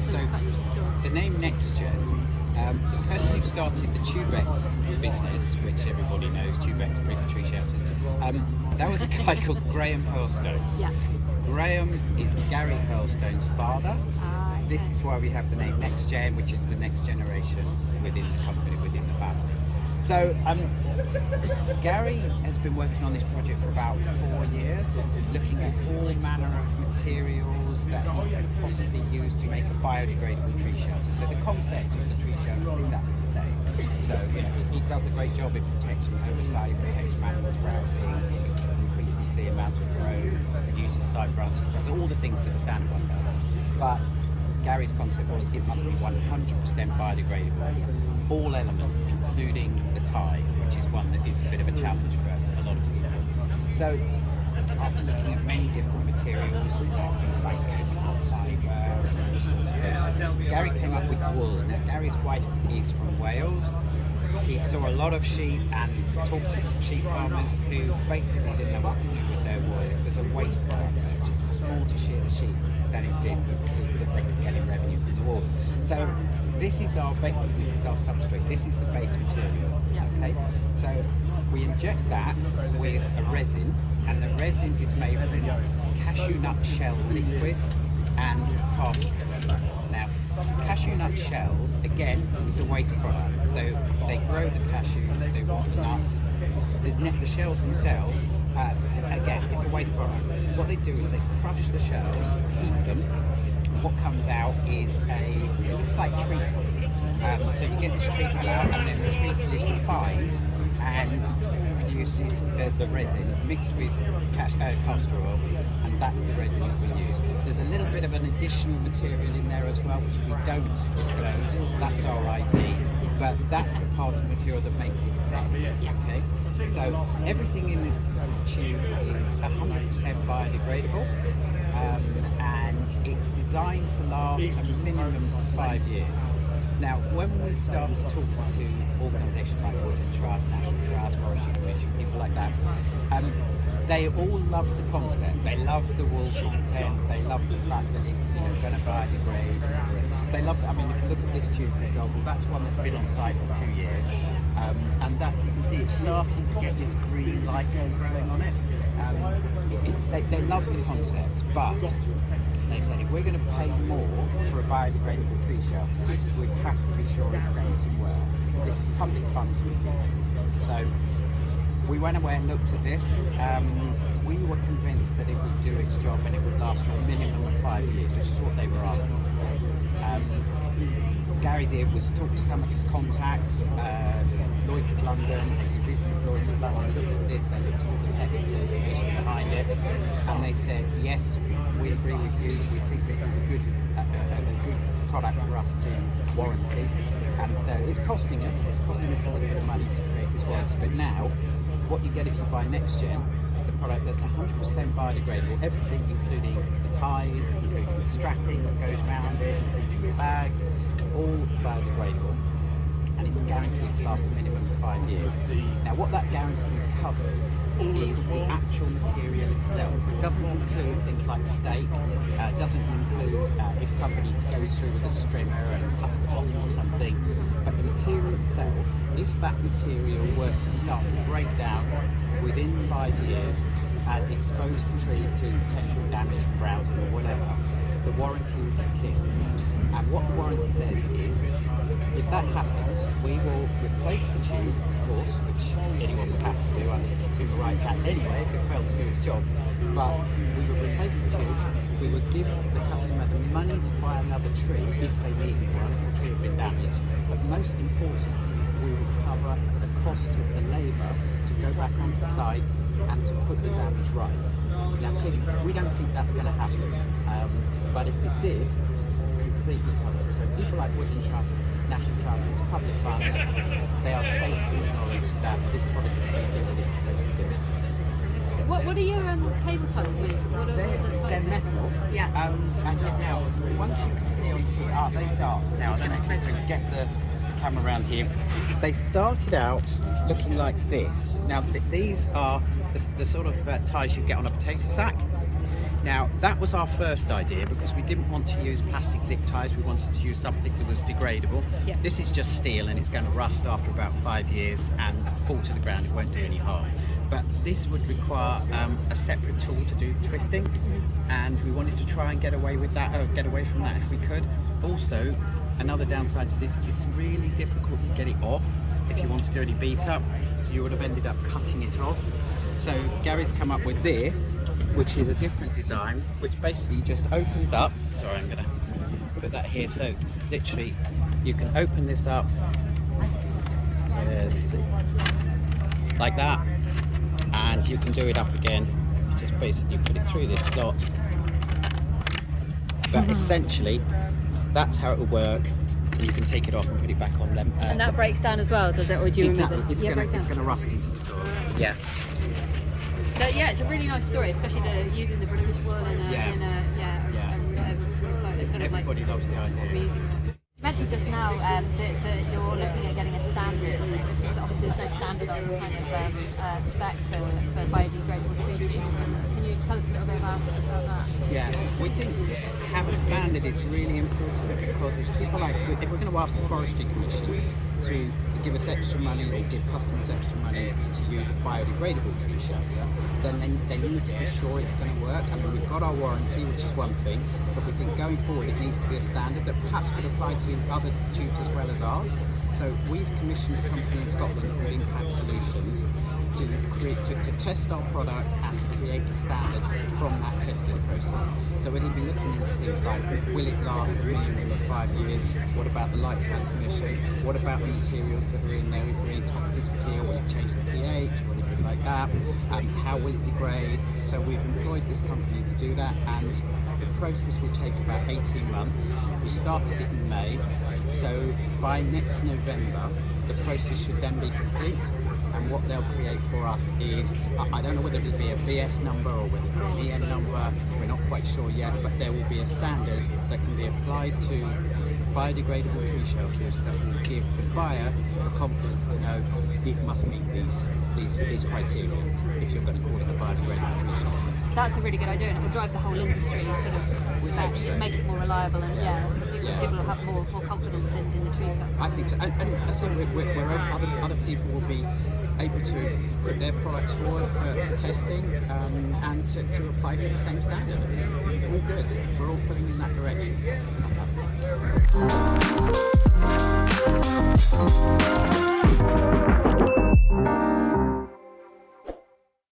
So the name NexGen, the person who started the Tubex business, which everybody knows, Tubex Tree Shelters, that was a guy called Graham Hurlstone. Yeah. Graham is Gary Hurlstone's father. This is why we have the name NexGen, which is the next generation within the company, within the family. So Gary has been working on this project for about 4 years, looking at all manner of materials that he could possibly use to make a biodegradable tree shelter. So the concept of the tree shelter is exactly the same. So it does a great job. It protects from herbicide, it protects from animals browsing, it increases the amount of growth, reduces side branches, does all the things that a standard one does. But Gary's concept was it must be 100% biodegradable. All elements, including the tie, which is one that is a bit of a challenge for a lot of people. So, after looking at many different materials, things like coconut fibre and all sorts of things, Gary came up with wool. Now, Gary's wife is from Wales. He saw a lot of sheep and talked to sheep farmers who basically didn't know what to do with their wool. It was a waste product. It cost more to shear the sheep than it did so that they could get in revenue from the wool. So this is our substrate. This is the base material. Yeah. Okay. So we inject that with a resin, and the resin is made from cashew nut shell liquid and cast. Now, cashew nut shells, again, is a waste product. So they grow the cashews, they want the nuts. The shells themselves, again, it's a waste product. What they do is they crush the shells, heat them, and what comes out is it looks like treacle. So you get this treacle out, and then the treacle is refined and produces the resin mixed with castor oil, and that's the resin that we use. There's a little bit of an additional material in there as well, which we don't disclose. That's our IP, but that's the part of the material that makes it set. Okay, so everything in this tube is 100% biodegradable, and it's designed to last a minimum of 5 years. Now, when we started talking to organisations like Woodlands Trust, National Trust, Forestry Commission, people like that, they all love the concept. They love the wool content. They love the fact that it's going to biodegrade. They love. I mean, if you look at this tube, for example, that's one that's been on site for 2 years, and that's, you can see it's starting to get this green lichen growing on it. They love the concept, but they said if we're going to pay more for a biodegradable tree shelter, we have to be sure it's going to work. This is public funds we're using. So we went away and looked at this. We were convinced that it would do its job and it would last for a minimum of 5 years, which is what they were asking for. Gary did was talk to some of his contacts, Lloyd's of London, a division of Lloyd's of London looked at this, they looked at all the technical information behind it, and they said, yes, we agree with you, we think this is a good product for us to warranty, and so it's costing us a little bit of money to create this warranty, but now, what you get if you buy NexGen is a product that's 100% biodegradable, everything including the ties, including the strapping that goes around it, including the bags, all biodegradable, and it's guaranteed to last a minimum of 5 years. Now, what that guarantee covers is the actual material itself. It doesn't include things like the stake, it doesn't include if somebody goes through with a strimmer and cuts the bottom or something, but the material itself, if that material were to start to break down within 5 years and expose the tree to potential damage from browsing or whatever, the warranty will kick in. And what the warranty says is, if that happens, we will replace the tube, of course, which anyone would have to do under the Consumer Rights Act anyway if it failed to do its job, but we would replace the tube, we would give the customer the money to buy another tree if they needed one, if the tree had been damaged, but most importantly, we would cover the cost of the labour to go back onto site and to put the damage right. Now, clearly, we don't think that's going to happen, but if it did, completely covered. So people like Woodlands Trust, National Trust, it's public funds, they are safe in the knowledge that this product is going to do what it's supposed to do. What are your cable ties with? What are the ties? They're metal. Yeah. And now, once you can see on here, these are. Now, I'm going to get the camera around here. They started out looking like this. Now, these are the sort of ties you get on a potato sack. Now that was our first idea because we didn't want to use plastic zip ties, we wanted to use something that was degradable. Yeah. This is just steel and it's going to rust after about 5 years and fall to the ground, it won't do any harm. But this would require a separate tool to do twisting, and we wanted to try and get away with that, or get away from that if we could. Also, another downside to this is it's really difficult to get it off if you want to do any beat up, so you would have ended up cutting it off. So Gary's come up with this, which is a different design, which basically just opens up. Sorry, I'm gonna put that here. So literally, you can open this up, like that, and you can do it up again. You just basically put it through this slot. But essentially, that's how it will work. And you can take it off and put it back on them. And that breaks down as well, does it? Or do you exactly. remove it? It's gonna rust into the soil. Yeah. So yeah, it's a really nice story, especially using the British wool and Everybody loves the idea. You mentioned just now that you're looking at getting a standard, because obviously there's no standardised kind of spec for biodegradable tree tubes. Can you tell us a little bit about that? Yeah, we think to have a standard is really important, because if we're going to ask the Forestry Commission to give us extra money or give customers extra money to use a biodegradable tree shelter, then they need to be sure it's going to work. I mean, we've got our warranty, which is one thing, but we think going forward it needs to be a standard that perhaps could apply to other tubes as well as ours. So we've commissioned a company in Scotland called Impact Solutions to test our product and to create a standard from that testing process. So it'll be looking into things like, will it last a minimum of 5 years? What about the light transmission? What about the materials that are in there? Is there any toxicity, or will it change the pH or anything like that? How will it degrade? So we've employed this company to do that, and the process will take about 18 months. We started it in May, so by next November the process should then be complete, and what they'll create for us is, I don't know whether it'll be a BS number or whether it'll be an EN number, we're not quite sure yet, but there will be a standard that can be applied to biodegradable tree shelters that will give the buyer the confidence to know it must meet these criteria if you're going to call it a biodegradable tree shelter. That's a really good idea, and it will drive the whole industry sort of make it more reliable, and people will have more confidence in the tree shelter. I think so, and I think where other people will be able to put their products forward for testing and to apply for the same standard. All good. We're all putting in that direction.